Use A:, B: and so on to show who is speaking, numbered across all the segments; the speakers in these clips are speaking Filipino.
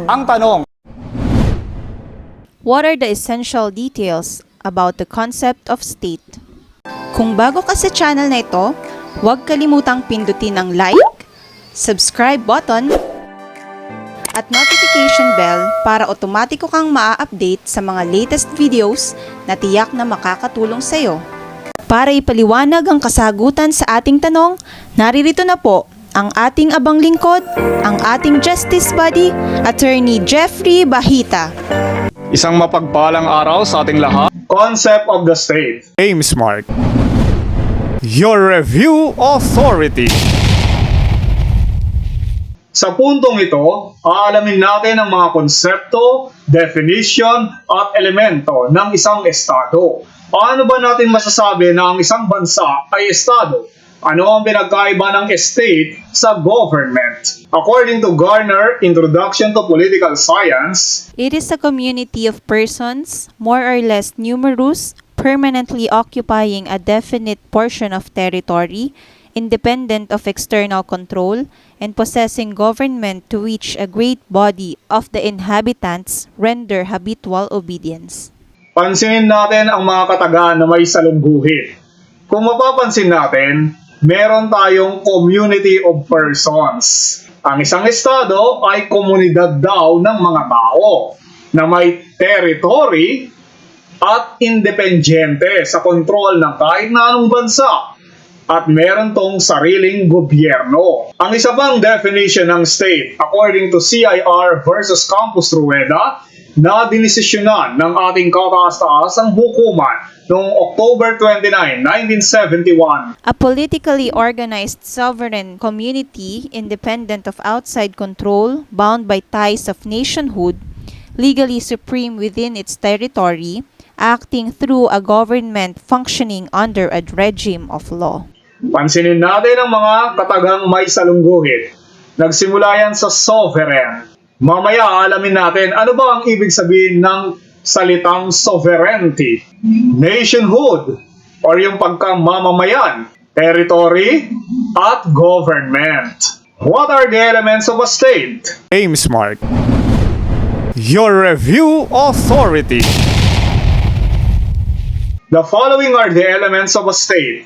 A: Ang tanong,
B: what are the essential details about the concept of state? Kung bago ka sa channel na ito, huwag kalimutang pindutin ang like, subscribe button, at notification bell para otomatiko kang maa-update sa mga latest videos na tiyak na makakatulong sa iyo. Para ipaliwanag ang kasagutan sa ating tanong, naririto na po ang ating abang lingkod, ang ating Justice Buddy, Attorney Jeffrey Bahita.
A: isang mapagpalang araw sa ating lahat.
C: Concept of the state.
A: AIMSMART, your review authority.
C: Sa puntong ito, aalamin natin ang mga konsepto, definition, at elemento ng isang estado. Paano ba natin masasabi na ang isang bansa ay estado? Ano ang pinagkaiba ng estate sa government? According to Garner, Introduction to Political Science,
B: It is a community of persons, more or less numerous, permanently occupying a definite portion of territory, independent of external control, and possessing government to which a great body of the inhabitants render habitual obedience.
C: pansinin natin ang mga kataga na may salungguhin. Kung mapapansin natin, meron tayong community of persons. Ang isang estado ay komunidad daw ng mga tao na may territory at independyente sa kontrol ng kahit na anong bansa at meron tong sariling gobyerno. Ang isa pang definition ng state according to CIR versus Campus Rueda na dinesisyonan ng ating kataas-taasang hukuman noong October 29, 1971.
B: A politically organized sovereign community independent of outside control, bound by ties of nationhood, legally supreme within its territory, acting through a government functioning under a regime of law.
C: Pansinin natin ang mga katagang may salungguhin. Nagsimula yan sa sovereign. Mamaya alamin natin ano ba ang ibig sabihin ng salitang sovereignty, nationhood, or yung pagkamamamayan, territory, at government. What are the elements of a state?
A: AIMSMART, your review authority.
C: The following are the elements of a state.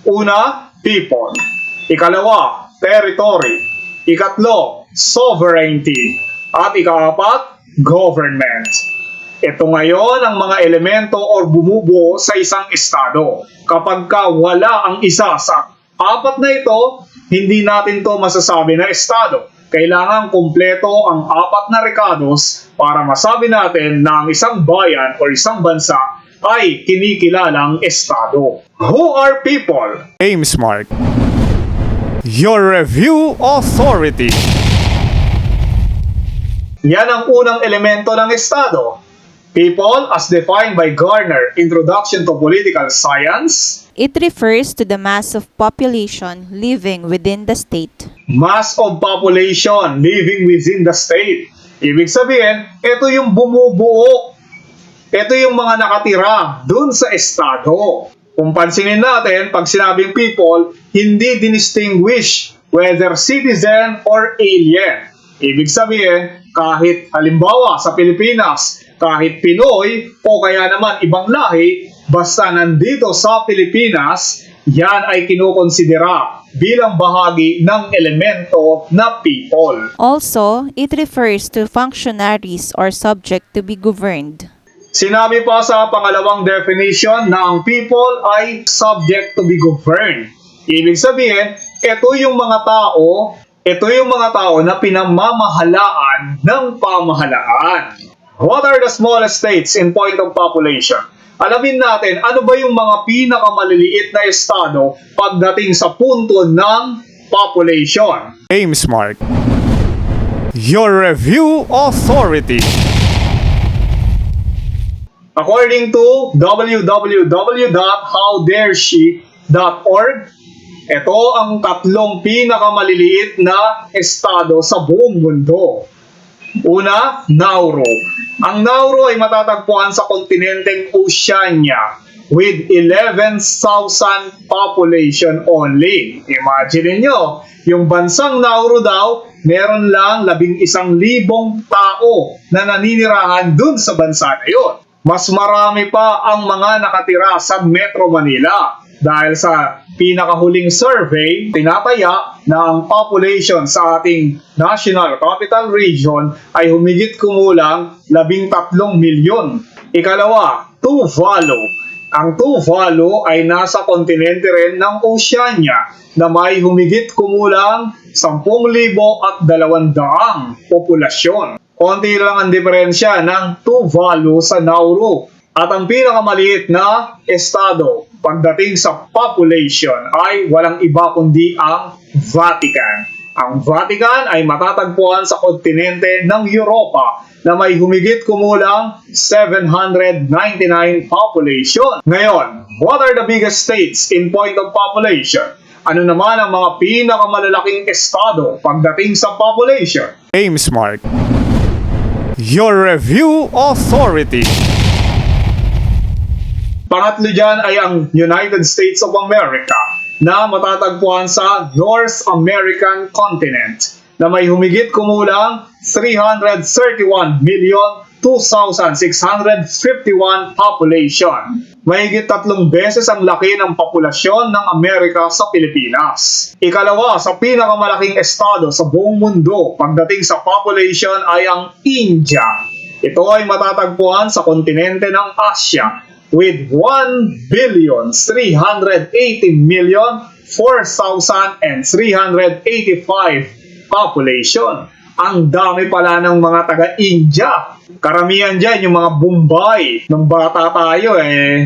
C: Una, people. Ikalawa, territory. Ikatlo, sovereignty. At ikaapat, government. Ito ngayon ang mga elemento o bumubuo sa isang estado. Kapag wala ang isa sa apat na ito, hindi natin to masasabi na estado. Kailangan kumpleto ang apat na rekados para masabi natin na ang isang bayan o isang bansa ay kinikilalang estado. Who are people?
A: AIMSMART, your review authority.
C: Yan ang unang elemento ng estado. People as defined by Garner, Introduction to Political Science.
B: It refers to the mass of population living within the state.
C: Mass of population living within the state. Ibig sabihin, ito yung bumubuo. Ito yung mga nakatira dun sa estado. Kung pansinin natin, pag sinabing people, hindi dinistinguish whether citizen or alien. Ibig sabihin, kahit halimbawa sa Pilipinas, kahit Pinoy o kaya naman ibang lahi, basta nandito sa Pilipinas, yan ay kinukonsidera bilang bahagi ng elemento na people.
B: Also, it refers to functionaries or subject to be governed.
C: Sinabi pa sa pangalawang definition na ang people ay subject to be governed. Ibig sabihin, ito yung mga tao na pinamamahalaan ng pamahalaan. What are the smallest states in point of population? Alamin natin ano ba yung mga pinakamaliliit na estado pagdating sa punto ng population.
A: AIMSMART, your review authority.
C: According to www.howdareshe.org, ito ang tatlong pinakamaliliit na estado sa buong mundo. Una, Nauru. Ang Nauru ay matatagpuan sa kontinenteng Oceania with 11,000 population only. Imagine niyo, yung bansang Nauru daw, meron lang 11,000 tao na naninirahan dun sa bansa na yun. Mas marami pa ang mga nakatira sa Metro Manila dahil sa pinakahuling survey, tinataya na ang population sa ating National Capital Region ay humigit kumulang 13 milyon. Ikalawa, Tuvalu. Ang Tuvalu ay nasa kontinente rin ng Oceania na may humigit kumulang 10,200 populasyon. Konti lang ang diferensya ng Tuvalu sa Nauru. At ang pinakamaliit na estado pagdating sa population ay walang iba kundi ang Vatican. Ang Vatican ay matatagpuan sa kontinente ng Europa na may humigit kumulang 799 population. Ngayon, what are the biggest states in point of population? Ano naman ang mga pinakamalalaking estado pagdating sa population?
A: AIMSMART, your review authority.
C: Pangatlo dyan ay ang United States of America na matatagpuan sa North American continent na may humigit kumulang 331,2,651 population. Mahigit 3 beses ang laki ng populasyon ng Amerika sa Pilipinas. Ikalawa sa pinakamalaking estado sa buong mundo pagdating sa population ay ang India. Ito ay matatagpuan sa kontinente ng Asia with 1,380,004,385 population. Ang dami pala ng mga taga-India. Karamihan dyan yung mga Bombay. Nung bata tayo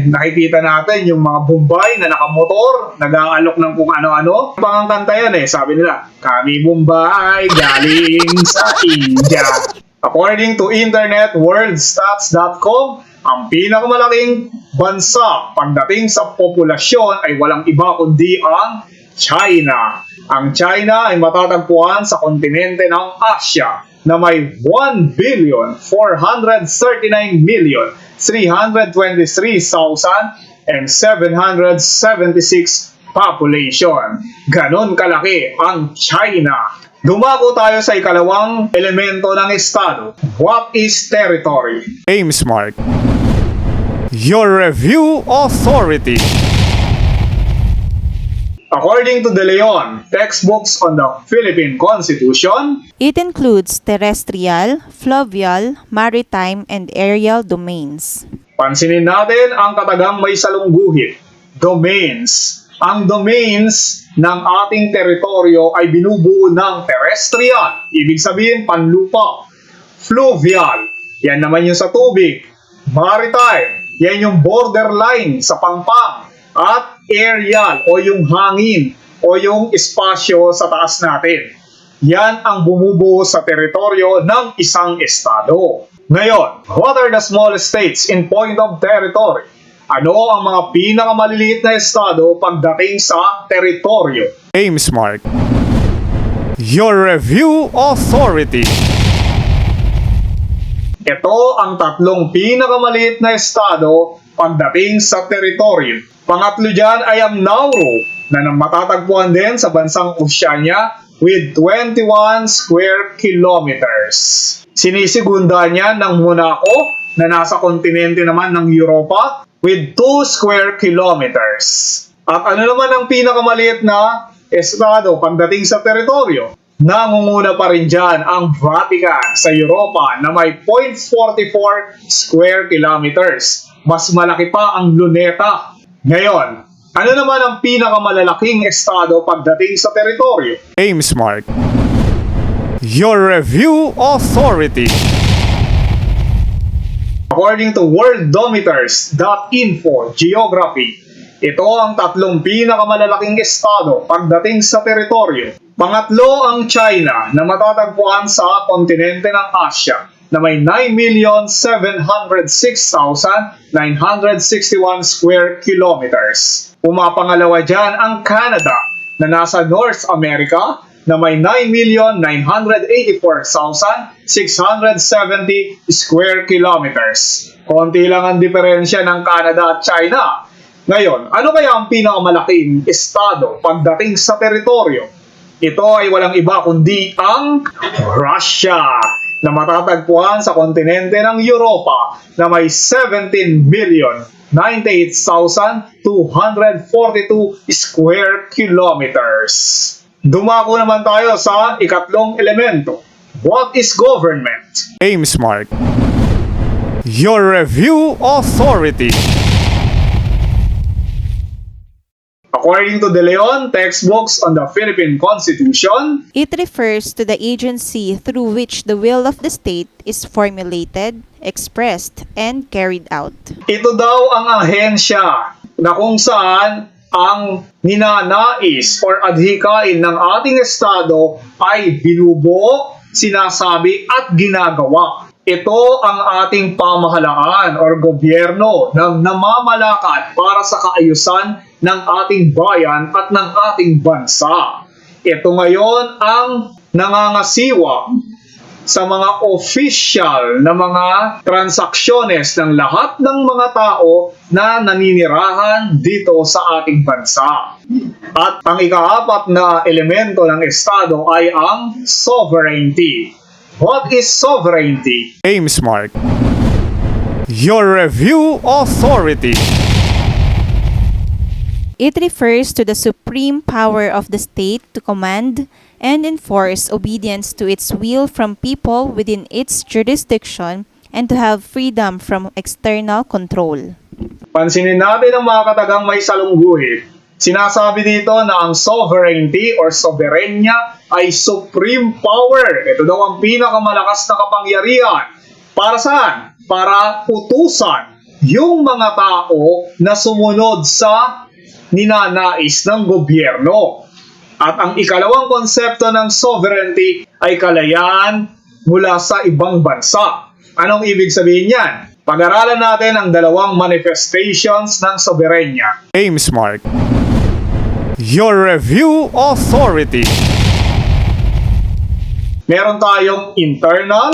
C: nakikita natin yung mga Bombay na nakamotor, nag-aalok ng kung ano-ano. Pangangkanta yan sabi nila, kami Bombay galing sa India. According to internetworldstats.com, ang pinakamalaking bansa pagdating sa populasyon ay walang iba kundi ang China. Ang China ay matatagpuan sa kontinente ng Asia na may 1,439,323,776 population. Ganon kalaki ang China. Dumako tayo sa ikalawang elemento ng estado. What is territory?
A: AIMSMART, your review authority.
C: According to De Leon, textbooks on the Philippine Constitution,
B: It includes terrestrial, fluvial, maritime, and aerial domains.
C: pansinin natin ang katagang may salungguhit, domains. Ang domains ng ating teritoryo ay binubuo ng terrestrial, ibig sabihin panlupa, fluvial, yan naman yung sa tubig, maritime, yan yung borderline sa pangpang, at aerial o yung hangin o yung espasyo sa taas natin. Yan ang bumubuo sa teritoryo ng isang estado. Ngayon, what are the smallest states in point of territory? Ano ang mga pinakamaliliit na estado pagdating sa teritoryo?
A: AIMSMART, your review authority.
C: Ito ang tatlong pinakamaliit na estado pagdating sa teritoryo. Pangatlo dyan ay ang Nauru na matatagpuan din sa bansang Oceania with 21 square kilometers. Sinisigunda niya ng Monaco na nasa kontinente naman ng Europa with 2 square kilometers. At ano naman ang pinakamaliit na estado pagdating sa teritoryo? Nangunguna pa rin dyan ang Vatican sa Europa na may 0.44 square kilometers. Mas malaki pa ang Luneta. Ngayon, ano naman ang pinakamalalaking estado pagdating sa teritoryo?
A: AIMSMART, your review authority.
C: According to worldometers.info geography, ito ang tatlong pinakamalalaking estado pagdating sa teritoryo. Pangatlo ang China na matatagpuan sa kontinente ng Asia na may 9,706,961 square kilometers. Pumapangalawa dyan ang Canada na nasa North America na may 9,984,670 square kilometers. Konti lang ang diferensya ng Canada at China. Ngayon, ano kaya ang pinakamalaking estado pagdating sa teritoryo? Ito ay walang iba kundi ang Russia, na matatagpuan sa kontinente ng Europa na may 17,098,242 square kilometers. Dumako naman tayo sa ikatlong elemento. What is government?
A: AIMSMART, your review authority.
C: According to De Leon, textbooks on the Philippine Constitution,
B: It refers to the agency through which the will of the state is formulated, expressed, and carried out.
C: ito daw ang ahensya na kung saan ang ninanais or adhikain ng ating Estado ay binubuo, sinasabi at ginagawa. Ito ang ating pamahalaan or gobyerno na namamalakad para sa kaayusan ng ating bayan at ng ating bansa. Ito ngayon ang nangangasiwa sa mga official na mga transaksyones ng lahat ng mga tao na naninirahan dito sa ating bansa. At ang ikaapat na elemento ng Estado ay ang sovereignty. What is sovereignty?
A: AIMSMART, your review authority.
B: It refers to the supreme power of the state to command and enforce obedience to its will from people within its jurisdiction and to have freedom from external control.
C: Pansinin natin ang mga katagang may salungguhit. Sinasabi dito na ang sovereignty or soberenya ay supreme power. Ito daw ang pinakamalakas na kapangyarihan. Para saan? Para utusan yung mga tao na sumunod sa ninanais ng gobyerno. At ang ikalawang konsepto ng sovereignty ay kalayaan mula sa ibang bansa. Anong ibig sabihin yan? Pag-aralan natin ang dalawang manifestations ng soberenya.
A: AIMSMART, your review authority.
C: Meron tayong internal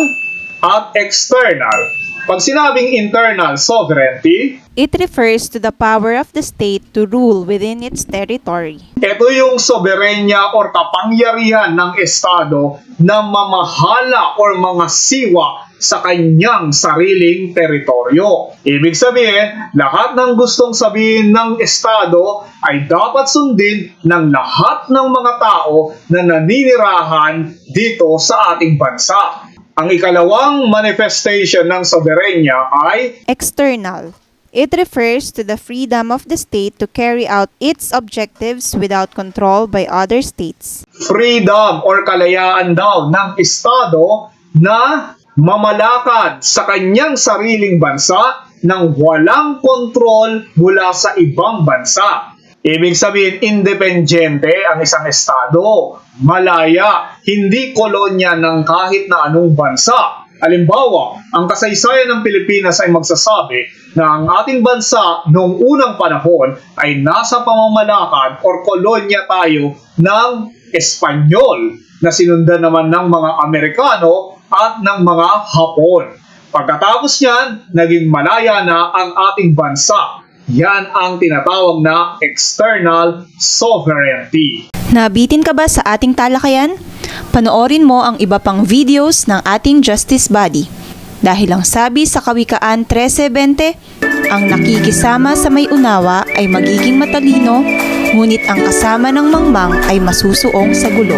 C: at external. Pag sinabing internal sovereignty,
B: It refers to the power of the state to rule within its territory.
C: ito yung soberenya or kapangyarihan ng Estado na mamahala or mangasiwa sa kanyang sariling teritoryo. Ibig sabihin, lahat ng gustong sabihin ng Estado ay dapat sundin ng lahat ng mga tao na naninirahan dito sa ating bansa. Ang ikalawang manifestation ng soberenya ay
B: External. It refers to the freedom of the state to carry out its objectives without control by other states.
C: freedom or kalayaan daw ng Estado na mamalakad sa kanyang sariling bansa nang walang kontrol mula sa ibang bansa. Ibig sabihin, independyente ang isang Estado, malaya, hindi kolonya ng kahit na anong bansa. Halimbawa, ang kasaysayan ng Pilipinas ay magsasabi na ang ating bansa noong unang panahon ay nasa pamamalakad or kolonya tayo ng Espanyol na sinundan naman ng mga Amerikano at ng mga Hapon. Pagkatapos niyan, naging malaya na ang ating bansa. Yan ang tinatawag na external sovereignty.
B: Nabitin ka ba sa ating talakayan? Panoorin mo ang iba pang videos ng ating Justice Body. Dahil ang sabi sa Kawikaan 13:20, ang nakikisama sa may unawa ay magiging matalino, ngunit ang kasama ng mangmang ay masusuong sa gulo.